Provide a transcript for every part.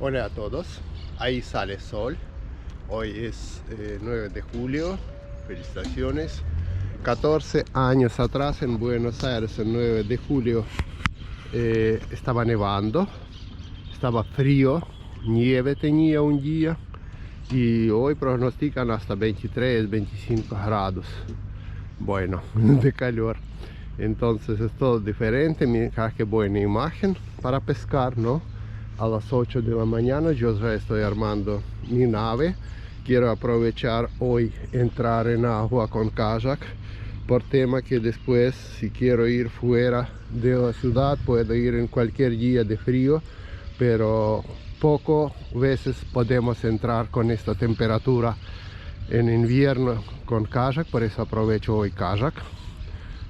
Hola a todos, ahí sale sol. Hoy es 9 de julio, felicitaciones. 14 años atrás en Buenos Aires, el 9 de julio, estaba nevando, estaba frío, nieve tenía un día y hoy pronostican hasta 23, 25 grados. Bueno, de calor. Entonces es todo diferente. Mira qué buena imagen para pescar, ¿no? A las 8 de la mañana yo ya estoy armando mi nave. Quiero aprovechar hoy entrar en agua con kayak, por tema que después, si quiero ir fuera de la ciudad, puedo ir en cualquier día de frío, pero poco veces podemos entrar con esta temperatura en invierno con kayak. Por eso aprovecho hoy kayak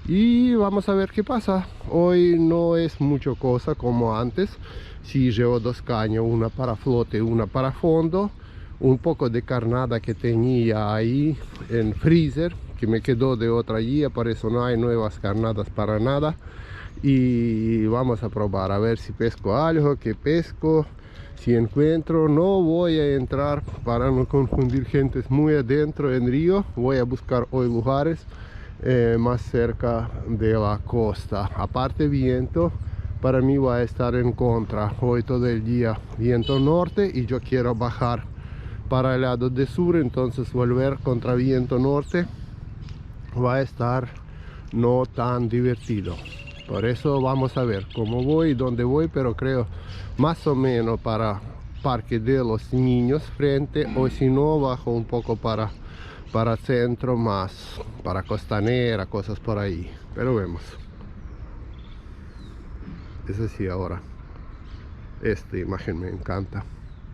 y vamos a ver qué pasa. Hoy no es mucho cosa como antes. Sí, llevo dos cañas, una para flote, una para fondo, un poco de carnada que tenía ahí en freezer, que me quedó de otra día, por eso no hay nuevas carnadas para nada. Y vamos a probar a ver si pesco algo, que pesco, si encuentro. No voy a entrar para no confundir gentes muy adentro en río. Voy a buscar hoy lugares más cerca de la costa. Aparte, viento para mí va a estar en contra hoy todo el día, viento norte, y yo quiero bajar para el lado de sur, entonces volver contra viento norte va a estar no tan divertido. Por eso vamos a ver cómo voy y dónde voy, pero creo más o menos para Parque de los Niños frente, o si no bajo un poco para centro, más para Costanera, cosas por ahí, pero vemos. Es así ahora. Esta imagen me encanta.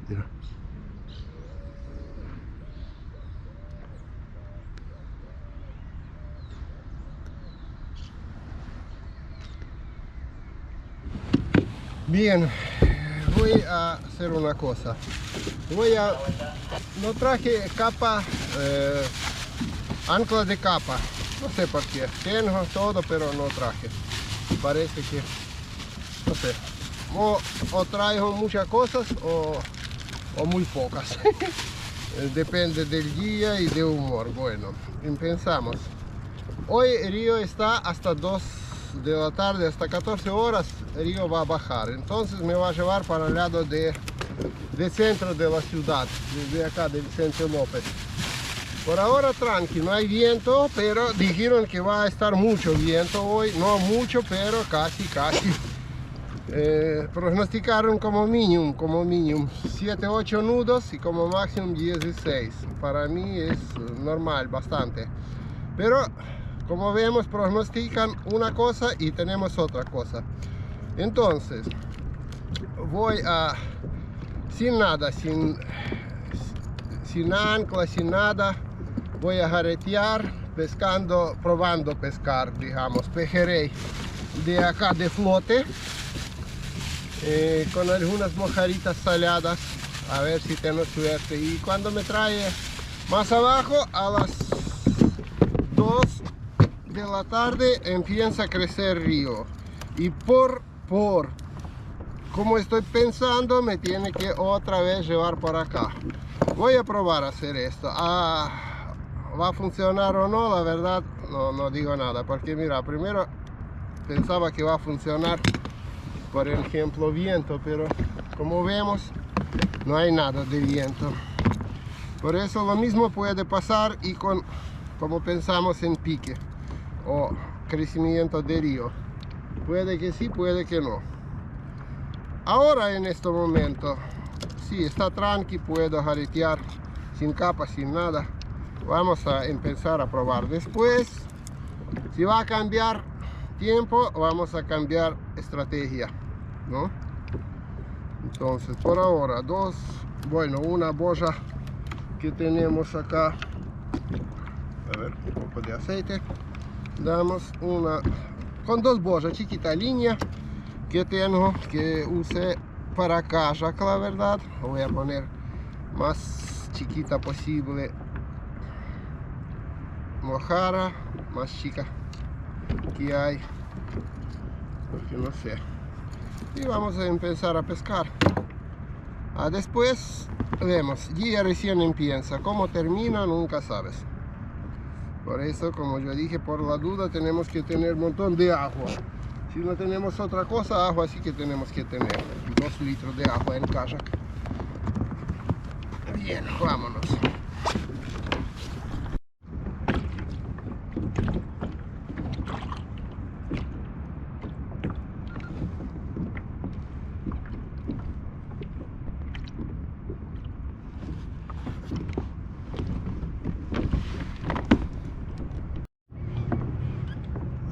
Mira. Bien, voy a hacer una cosa. No traje capa, ancla de capa. No sé por qué. Tengo todo, pero no traje. Parece que, no sé. O traigo muchas cosas o muy pocas. Depende del día y del humor. Bueno, empezamos. Hoy el río está hasta 2 de la tarde, hasta 14 horas el río va a bajar. Entonces me va a llevar para el lado del centro de la ciudad, desde acá del Vicente López. Por ahora tranqui, no hay viento, pero dijeron que va a estar mucho viento hoy. No mucho, pero casi. Pronosticaron como mínimo 7, 8 nudos y como máximo 16. Para mí es normal, bastante. Pero como vemos, pronostican una cosa y tenemos otra cosa. Entonces voy a, sin nada, sin ancla, sin nada, voy a jaretear, pescando, probando pescar, digamos, pejerrey de acá de flote, con algunas mojaritas saladas, a ver si tengo suerte. Y cuando me trae más abajo, a las 2 de la tarde empieza a crecer el río, y por como estoy pensando, me tiene que otra vez llevar por acá. Voy a probar a hacer esto. ¿Va a funcionar o no? La verdad no digo nada, porque mira, primero pensaba que va a funcionar, por ejemplo, viento, pero como vemos no hay nada de viento. Por eso lo mismo puede pasar y como pensamos en pique o crecimiento de río. Puede que sí, puede que no. Ahora en este momento sí está tranqui, puedo jaretear sin capa, sin nada. Vamos a empezar a probar. Después, si va a cambiar tiempo, vamos a cambiar estrategia, ¿no? Entonces por ahora una boya que tenemos acá, a ver, un poco de aceite. Damos una con 2 boyas chiquita, línea que tengo, que usé para kayak, la verdad. Voy a poner más chiquita posible, mojara más chica que hay, porque no sé. Y vamos a empezar a pescar. Después vemos, ya recién empieza, cómo termina nunca sabes. Por eso, como yo dije, por la duda tenemos que tener un montón de agua. Si no tenemos otra cosa, agua sí que tenemos que tener. 2 litros de agua en kayak. Bien, vámonos.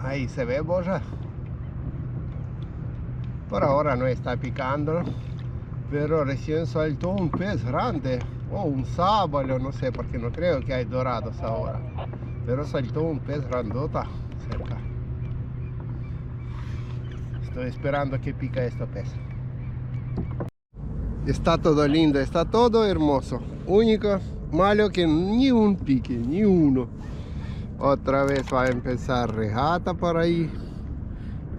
Ahí se ve, Borja. Por ahora no está picando, pero recién saltó un pez grande, o un sábalo, no sé, porque no creo que hay dorados ahora, pero saltó un pez grandota cerca. Estoy esperando que pica este pez. Está todo lindo, está todo hermoso. Único malo que ni un pique, ni uno. Otra vez va a empezar regata por ahí.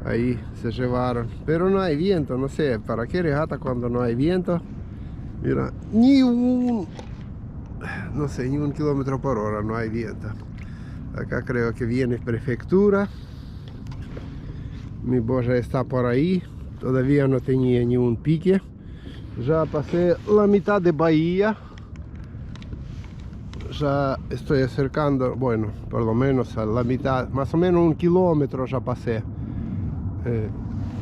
Ahí se llevaron, pero no hay viento, no sé, ¿para qué regata cuando no hay viento? Mira, ni un, no sé, ni 1 kilómetro por hora no hay viento. Acá creo que viene prefectura. Mi boya está por ahí, todavía no tenía ni un pique. Ya pasé la mitad de Bahía. Ya estoy acercando, bueno, por lo menos a la mitad, más o menos 1 kilómetro ya pasé.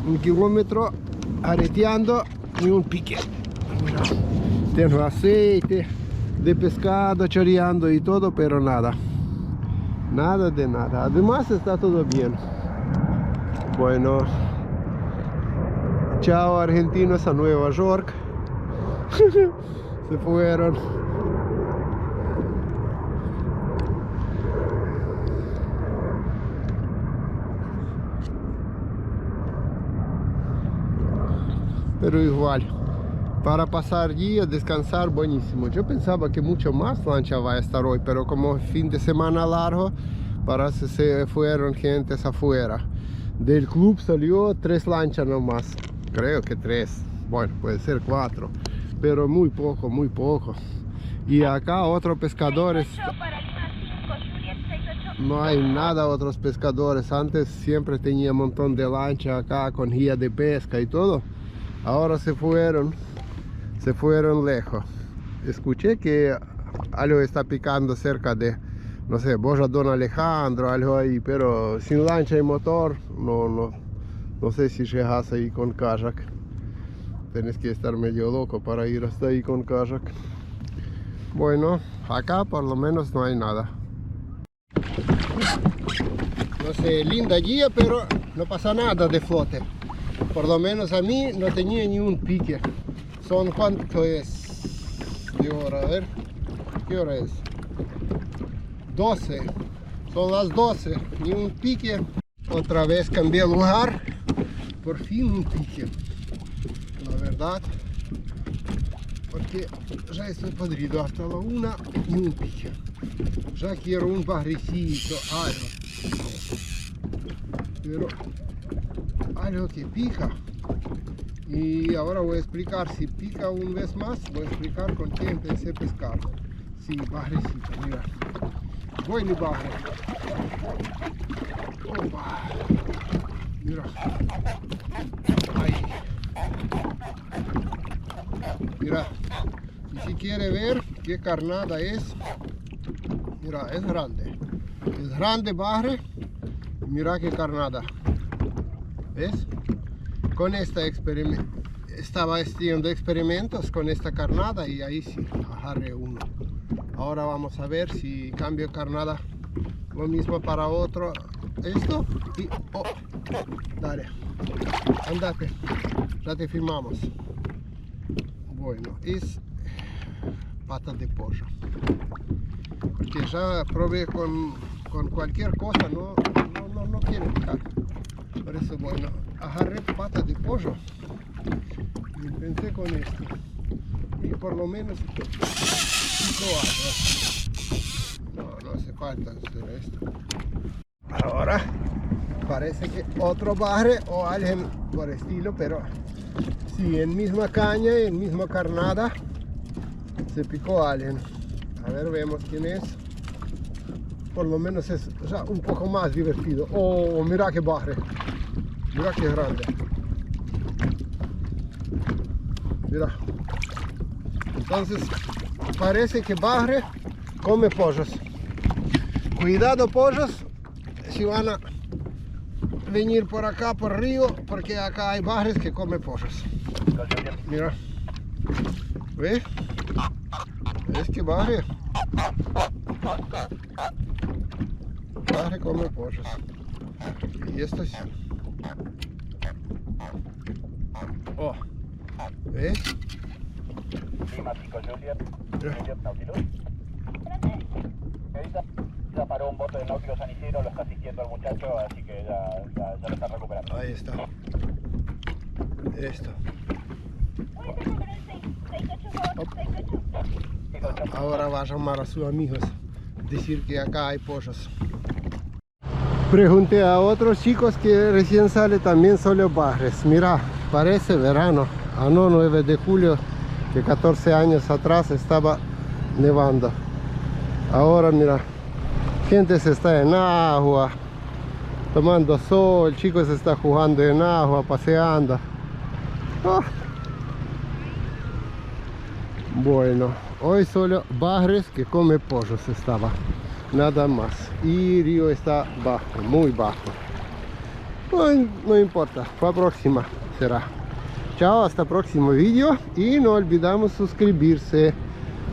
1 kilómetro areteando y un pique. Mira, tengo aceite de pescado choreando y todo, pero nada. Nada de nada. Además está todo bien. Bueno, chao argentinos a Nueva York. Se fueron. Pero igual, para pasar día, descansar, buenísimo. Yo pensaba que mucho más lancha va a estar hoy, pero como fin de semana largo, parece que se fueron gentes afuera. Del club salió 3 lanchas nomás, creo que 3, bueno, puede ser 4, pero muy poco, muy poco. Y acá otros pescadores, no hay nada otros pescadores. Antes siempre tenía un montón de lanchas acá con guía de pesca y todo. Ahora se fueron lejos. Escuché que algo está picando cerca de, no sé, Boya Don Alejandro, algo ahí, pero sin lancha y motor, no sé si llegas ahí con kayak. Tienes que estar medio loco para ir hasta ahí con kayak. Bueno, acá por lo menos no hay nada. No sé, linda guía, pero no pasa nada de flote. Por lo menos a mí no tenía ni un pique. Son, ¿cuánto es de hora? A ver, ¿qué hora es? 12. Son las 12. Ni un pique. Otra vez cambié el lugar. Por fin un pique. La verdad. Porque ya estoy podrido hasta la 1, ni un pique. Ya quiero un bajrecito, algo. Pero algo que pica. Y ahora voy a explicar, si pica una vez más, voy a explicar con qué empecé a pescar. Sí, bajrecito, mira. Voy y baje. Opa. Mira. Ahí. Mira. Y si quiere ver qué carnada es, mira, es grande. Es grande, baje. Mira qué carnada. ¿Ves? Con esta estaba haciendo experimentos con esta carnada y ahí sí agarré uno. Ahora vamos a ver si cambio carnada, lo mismo para otro. Esto y oh, dale, andate, ya te filmamos. Bueno, es pata de pollo, porque ya probé con cualquier cosa, no quiero picar. Por eso, bueno, agarré pata de pollo y empecé con esto. Y por lo menos picó algo. No hace falta hacer esto. Ahora parece que otro barre o alguien por estilo, pero Sí, en misma caña, en misma carnada, se picó alguien. A ver, vemos quién es. Por lo menos es, o sea, un poco más divertido. Oh, mira que barre. Mira que grande. Mira. Entonces, parece que barre come pollos. Cuidado, pollos, si van a venir por acá, por río, porque acá hay barres que come pollos. Mira. ¿Ves? ¿Ves que barre? Barre come pollos. Y esto es... Oh. ¿Ves? Lima 5 Juliet, Mira. Juliet Nautilus. Ya paró un bote del Nautilus San Isidro, lo está asistiendo al muchacho, así que ya lo está recuperando. Ahí está. Esto. Ahora va a llamar a sus amigos, decir que acá hay pollos. Pregunté a otros chicos que recién sale también solo barres. Mira, parece verano. Ah, no, 9 de julio, que 14 años atrás estaba nevando. Ahora mira, gente se está en agua, tomando sol, chicos se está jugando en agua, paseando. Ah. Bueno, hoy solo barres que come pollos estaba, nada más. Y río está bajo, muy bajo. No importa, para próxima será. Chao, hasta el próximo vídeo y no olvidamos suscribirse,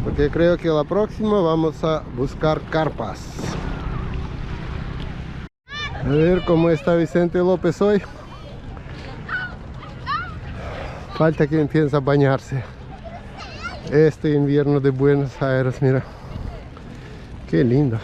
porque creo que la próxima vamos a buscar carpas. A ver cómo está Vicente López hoy. Falta que empiece a bañarse. Este invierno de Buenos Aires, mira. Qué lindo.